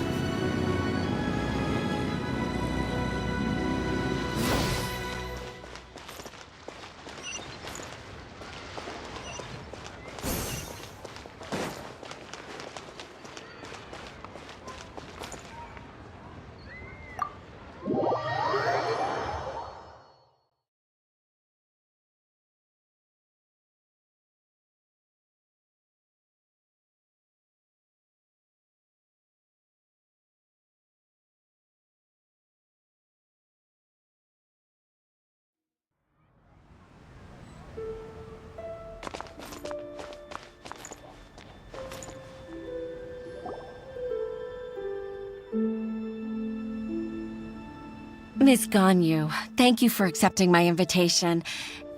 Miss Ganyu, thank you for accepting my invitation.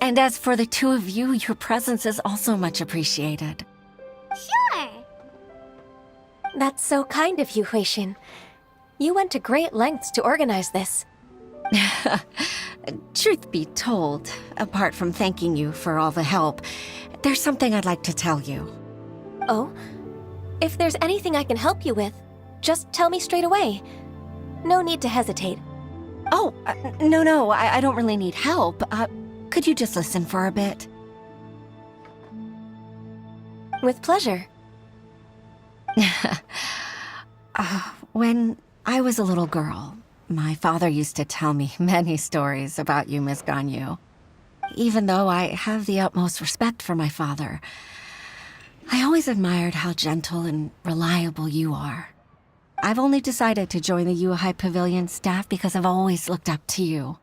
And as for the two of you, your presence is also much appreciated. Sure. That's so kind of you, Huixin. You went to great lengths to organize this. Truth be told, apart from thanking you for all the help, there's something I'd like to tell you. Oh? If there's anything I can help you with, just tell me straight away. No need to hesitate. Oh, no, I don't really need help. Could you just listen for a bit? With pleasure. When I was a little girl, my father used to tell me many stories about you, Miss Ganyu. Even though I have the utmost respect for my father, I always admired how gentle and reliable you are. I've only decided to join the Yuhai Pavilion staff because I've always looked up to you.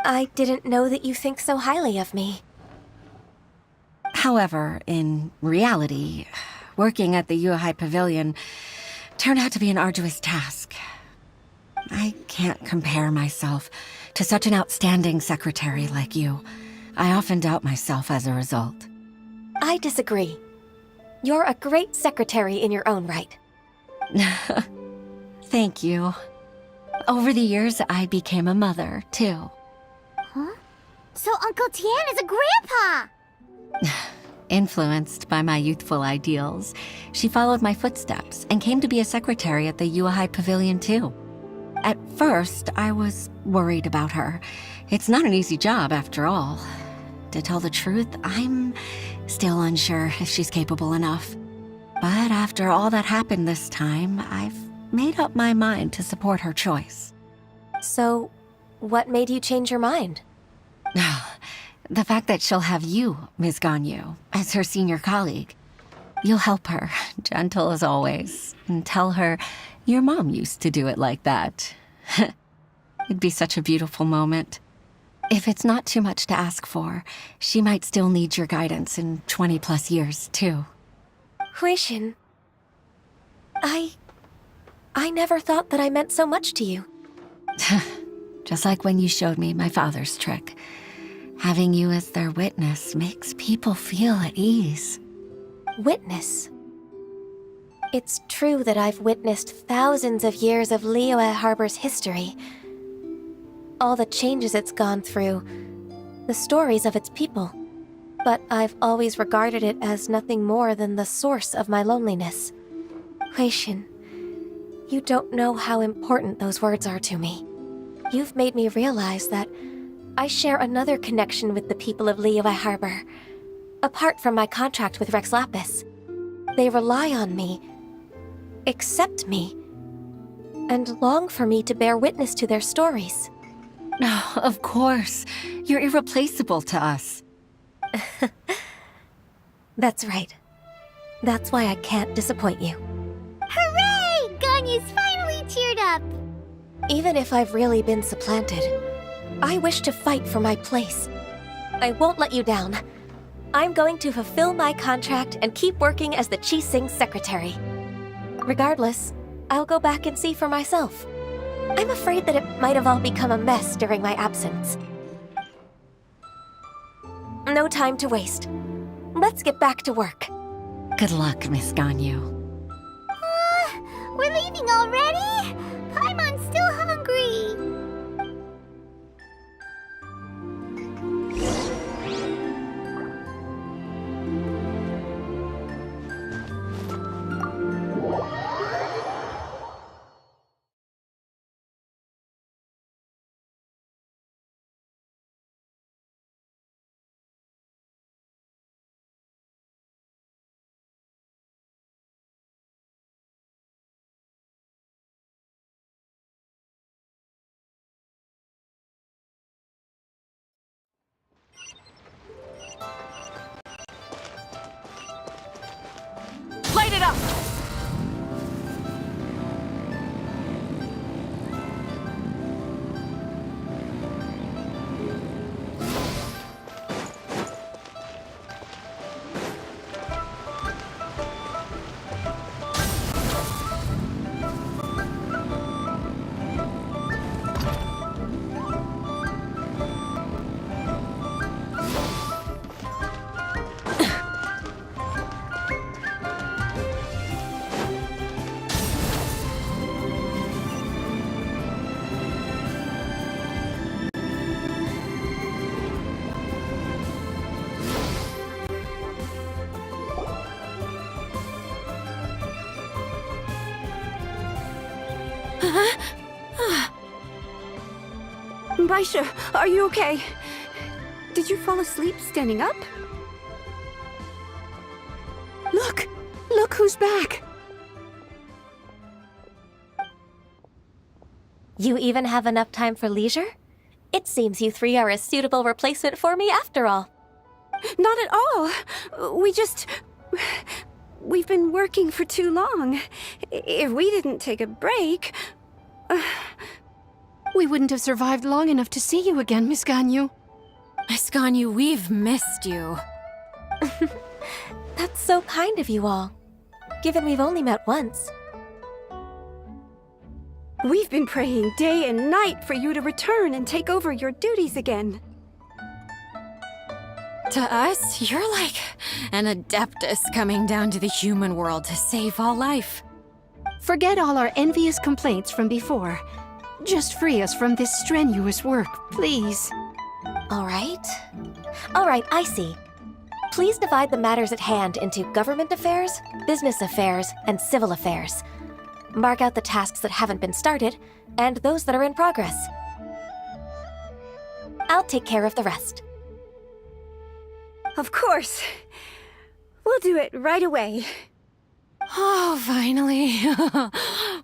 I didn't know that you think so highly of me. However, in reality, working at the Yuhai Pavilion turned out to be an arduous task. I can't compare myself to such an outstanding secretary like you. I often doubt myself as a result. I disagree. You're a great secretary in your own right. Thank you. Over the years, I became a mother, too. Huh? So Uncle Tian is a grandpa! Influenced by my youthful ideals, she followed my footsteps and came to be a secretary at the Yuhai Pavilion, too. At first, I was worried about her. It's not an easy job, after all. To tell the truth, I'm still unsure if she's capable enough. But after all that happened this time, I've made up my mind to support her choice. So, what made you change your mind? The fact that she'll have you, Ms. Ganyu, as her senior colleague. You'll help her, gentle as always, and tell her your mom used to do it like that. It'd be such a beautiful moment. If it's not too much to ask for, she might still need your guidance in 20+ years, too. Huixin, I never thought that I meant so much to you. Just like when you showed me my father's trick. Having you as their witness makes people feel at ease. Witness? It's true that I've witnessed thousands of years of Liyue Harbor's history. All the changes it's gone through, the stories of its people. But I've always regarded it as nothing more than the source of my loneliness. Huixin, you don't know how important those words are to me. You've made me realize that I share another connection with the people of Liyue Harbor. Apart from my contract with Rex Lapis, they rely on me, accept me, and long for me to bear witness to their stories. Oh, of course. You're irreplaceable to us. That's right. That's why I can't disappoint you. Hooray! Ganyu's finally Even if I've really been supplanted, I wish to fight for my place. I won't let you down. I'm going to fulfill my contract and keep working as the Qixing secretary. Regardless, I'll go back and see for myself. I'm afraid that it might have all become a mess during my absence. No time to waste. Let's get back to work. Good luck, Miss Ganyu. We're leaving already? Paimon's still hungry. Light it up! Baisha, are you okay? Did you fall asleep standing up? Look! Look who's back! You even have enough time for leisure? It seems you three are a suitable replacement for me after all. Not at all. We've been working for too long. If we didn't take a break... We wouldn't have survived long enough to see you again, Miss Ganyu. Miss Ganyu, we've missed you. That's so kind of you all, given we've only met once. We've been praying day and night for you to return and take over your duties again. To us, you're like an adeptus coming down to the human world to save all life. Forget all our envious complaints from before. Just free us from this strenuous work, please. All right, I see. Please divide the matters at hand into government affairs, business affairs, and civil affairs. Mark out the tasks that haven't been started, and those that are in progress. I'll take care of the rest. Of course. We'll do it right away. Oh, finally.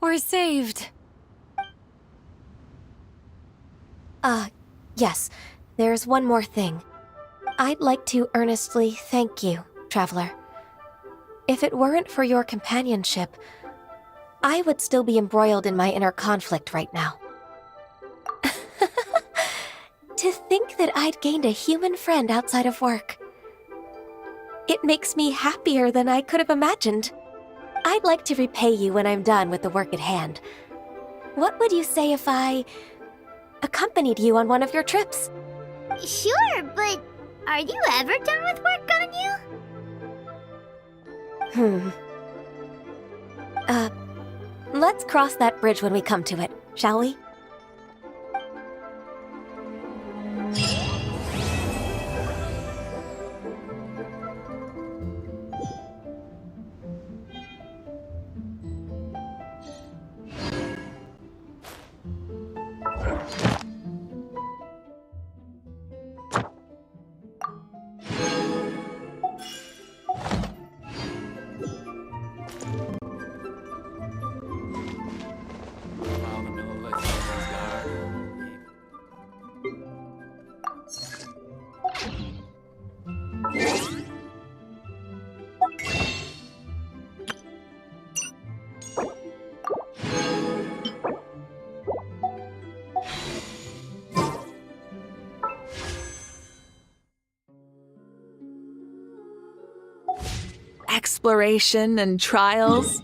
We're saved. Yes. There's one more thing. I'd like to earnestly thank you, Traveler. If it weren't for your companionship, I would still be embroiled in my inner conflict right now. To think that I'd gained a human friend outside of work. It makes me happier than I could have imagined. I'd like to repay you when I'm done with the work at hand. What would you say if I accompanied you on one of your trips? Sure, but are you ever done with work, Ganyu? Let's cross that bridge when we come to it, shall we? exploration and trials.